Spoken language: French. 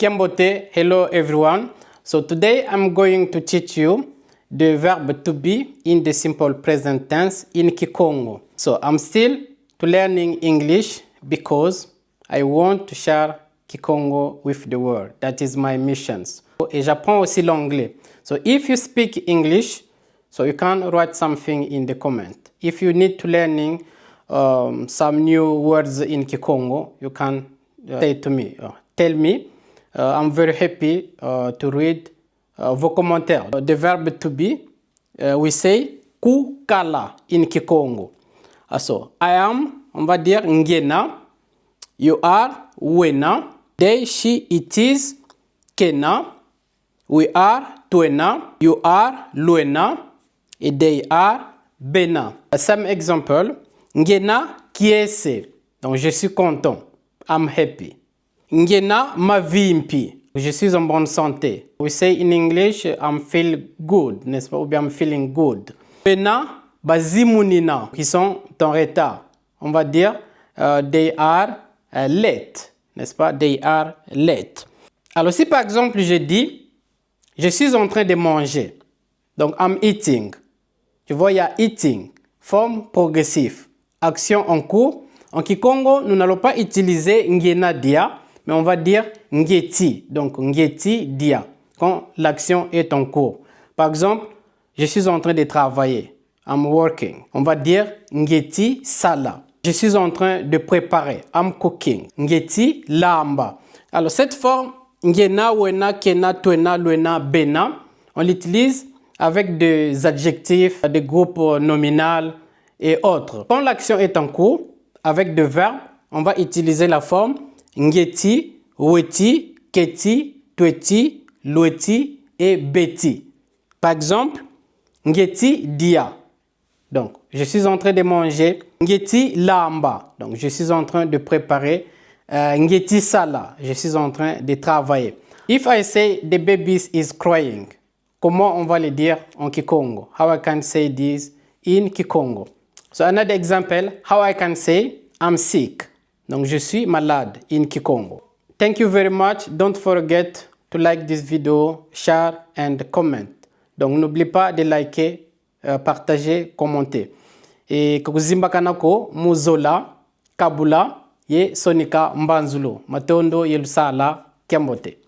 Kiambote, hello everyone. So today I'm going to teach you the verb to be in the simple present tense in Kikongo. So I'm still learning English because I want to share Kikongo with the world. That is my mission. Et j'apprends aussi l'anglais. So if you speak English, so you can write something in the comment. If you need to learning some new words in Kikongo, you can say to me, tell me. I'm very happy to read vos commentaires. The verb to be, we say kukala in Kikongo. So I am, on va dire ngena, you are wena, they, she, it is kena, we are twena, you are luena, et they are bena. Some example, ngena kiese, donc je suis content, I'm happy. Ngena ma vimpi, je suis en bonne santé. We say in English, I'm feel good, n'est-ce pas? Ou bien I'm feeling good. Bena bazimunina, qui sont en retard. On va dire, they are late, n'est-ce pas? They are late. Alors si par exemple je dis, je suis en train de manger. Donc I'm eating. Tu vois, il y a eating, forme progressive, action en cours. En Kikongo, nous n'allons pas utiliser ngena dia, mais on va dire ngeti. Donc ngeti dia, quand l'action est en cours. Par exemple, je suis en train de travailler. I'm working. On va dire ngeti sala. Je suis en train de préparer. I'm cooking. Ngeti lamba. Alors cette forme, ngena, wena, kena, twena, luena, bena, on l'utilise avec des adjectifs, des groupes nominaux et autres. Quand l'action est en cours, avec des verbes, on va utiliser la forme ngeti, weti, keti, tweti, lueti et beti. Par exemple, ngeti dia. Donc, je suis en train de manger. Ngeti lamba. Donc, je suis en train de préparer. Ngeti sala. Je suis en train de travailler. If I say the baby is crying, comment on va le dire en Kikongo? How I can say this in Kikongo? So another example, how I can say I'm sick. Donc je suis malade in Kikongo. Thank you very much. Don't forget to like this video, share and comment. Donc n'oublie pas de liker, partager, commenter. Et kuzimba kanako muzola kabula ye sonika mbanzulo matondo yelusala Kiambote.